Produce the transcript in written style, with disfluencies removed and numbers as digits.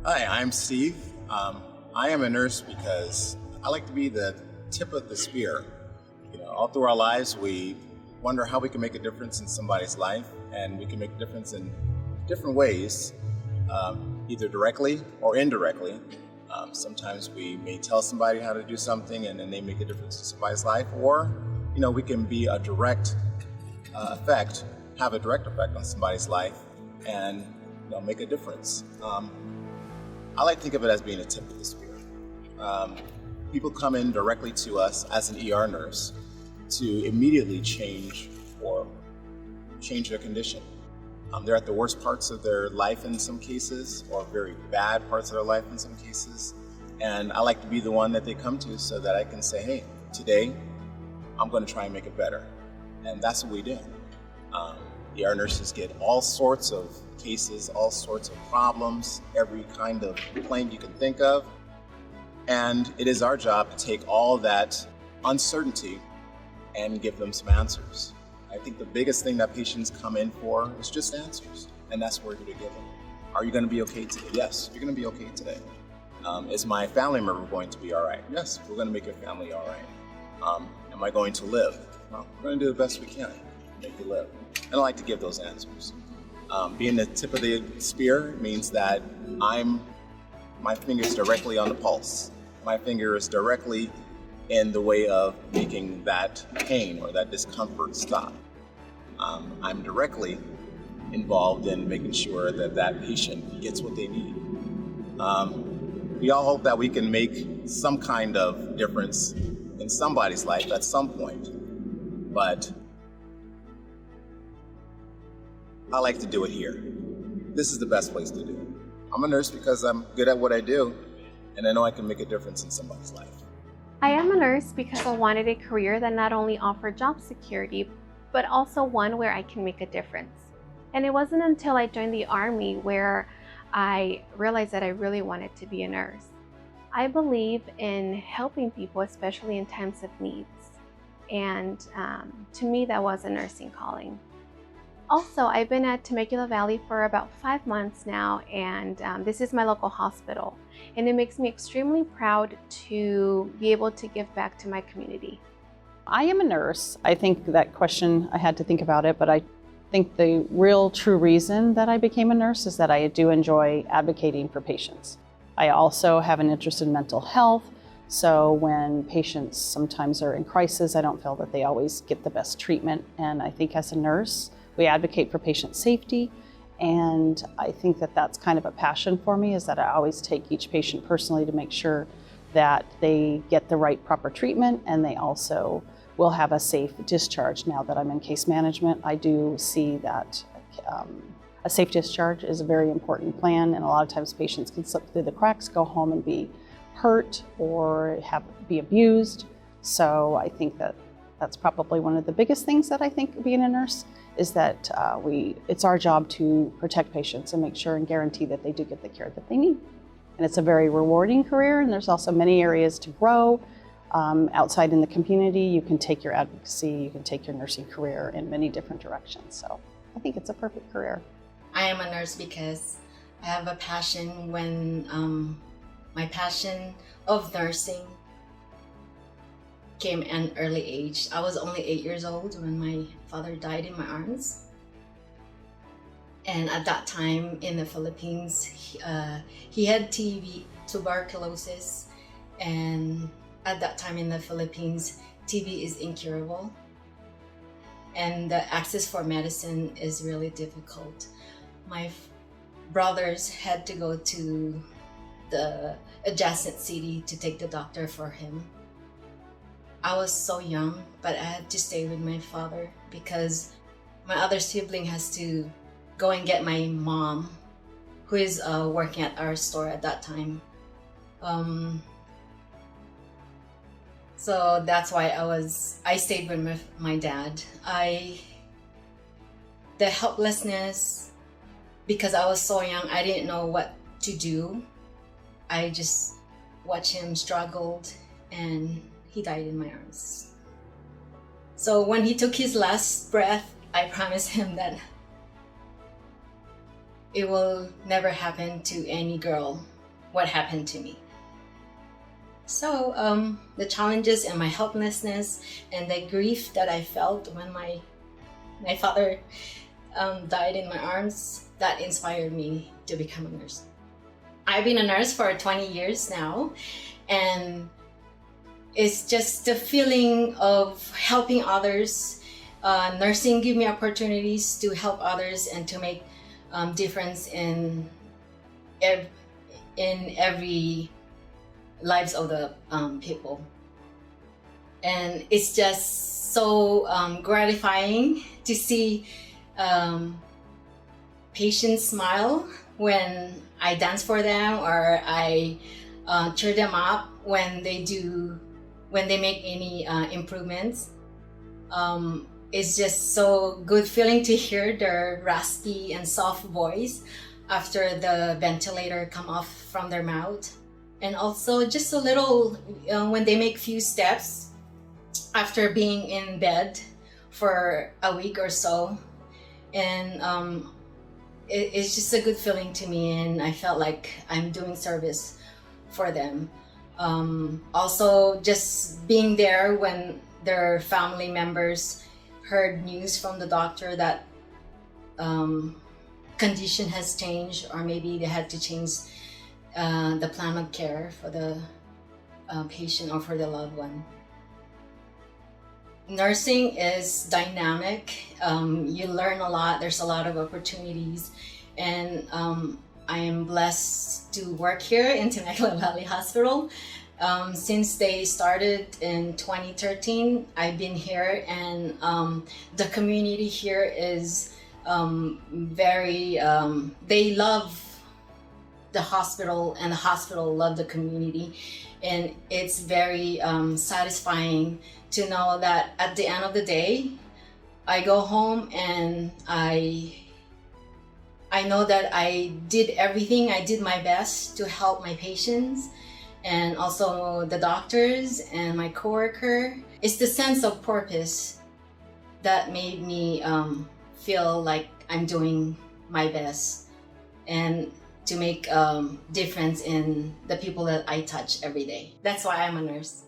Hi, I'm Steve. I am a nurse because I like to be the tip of the spear. All through our lives, we wonder how we can make a difference in somebody's life, and we can make a difference in different ways, either directly or indirectly. Sometimes we may tell somebody how to do something, and then they make a difference in somebody's life, or we can be a direct have a direct effect on somebody's life, and make a difference. I like to think of it as being a tip of the spear. People come in directly to us as an ER nurse to immediately change their condition. They're at the worst parts of their life in some cases, or very bad parts of their life in some cases. And I like to be the one that they come to so that I can say, hey, today I'm going to try and make it better. And that's what we do. ER nurses get all sorts of cases, all sorts of problems, every kind of complaint you can think of. And it is our job to take all that uncertainty and give them some answers. I think the biggest thing that patients come in for is just answers, and that's what we're here to give them. Are you going to be okay today? Yes, you're going to be okay today. Is my family member going to be all right? Yes, we're going to make your family all right. Am I going to live? Well, we're going to do the best we can to make you live. And I like to give those answers. Being the tip of the spear means that my finger is directly on the pulse. My finger is directly in the way of making that pain or that discomfort stop. I'm directly involved in making sure that that patient gets what they need. We all hope that we can make some kind of difference in somebody's life at some point, but I like to do it here. This is the best place to do it. I'm a nurse because I'm good at what I do, and I know I can make a difference in somebody's life. I am a nurse because I wanted a career that not only offered job security, but also one where I can make a difference. And it wasn't until I joined the Army where I realized that I really wanted to be a nurse. I believe in helping people, especially in times of needs. And to me, that was a nursing calling. Also, I've been at Temecula Valley for about 5 months now, and this is my local hospital. And it makes me extremely proud to be able to give back to my community. I am a nurse. I think that question, I had to think about it, but I think the real true reason that I became a nurse is that I do enjoy advocating for patients. I also have an interest in mental health, so when patients sometimes are in crisis, I don't feel that they always get the best treatment. And I think as a nurse, we advocate for patient safety, and I think that that's kind of a passion for me, is that I always take each patient personally to make sure that they get the right proper treatment, and they also will have a safe discharge. Now that I'm in case management, I do see that a safe discharge is a very important plan, and a lot of times patients can slip through the cracks, go home and be hurt or be abused. So I think that that's probably one of the biggest things that I think being a nurse is that it's our job to protect patients and make sure and guarantee that they do get the care that they need. And it's a very rewarding career, and there's also many areas to grow. Outside in the community, you can take your advocacy, you can take your nursing career in many different directions. So I think it's a perfect career. I am a nurse because I have a passion when my passion of nursing came at an early age. I was only 8 years old when my father died in my arms. And at that time in the Philippines, he had TB, tuberculosis, and at that time in the Philippines, TB is incurable. And the access for medicine is really difficult. My brothers had to go to the adjacent city to take the doctor for him. I was so young, but I had to stay with my father because my other sibling has to go and get my mom, who is working at our store at that time. So that's why I stayed with my dad. The helplessness, because I was so young, I didn't know what to do. I just watched him struggled, and he died in my arms. So when he took his last breath, I promised him that it will never happen to any girl what happened to me. So the challenges and my helplessness and the grief that I felt when my father died in my arms, that inspired me to become a nurse. I've been a nurse for 20 years now, and it's just the feeling of helping others. Nursing give me opportunities to help others and to make difference in every lives of the people. And it's just so gratifying to see patients smile when I dance for them, or I cheer them up when they make any improvements. It's just so good feeling to hear their raspy and soft voice after the ventilator come off from their mouth. And also just a little when they make few steps after being in bed for a week or so. And it's just a good feeling to me, and I felt like I'm doing service for them. Also just being there when their family members heard news from the doctor that condition has changed, or maybe they had to change the plan of care for the patient or for the loved one. Nursing is dynamic. You learn a lot. There's a lot of opportunities, and I am blessed to work here in Temecula Valley Hospital. Since they started in 2013, I've been here, and the community here is very, they love the hospital, and the hospital love the community. And it's very satisfying to know that at the end of the day, I go home and I know that I did everything. I did my best to help my patients, and also the doctors and my coworker. It's the sense of purpose that made me feel like I'm doing my best, and to make difference in the people that I touch every day. That's why I'm a nurse.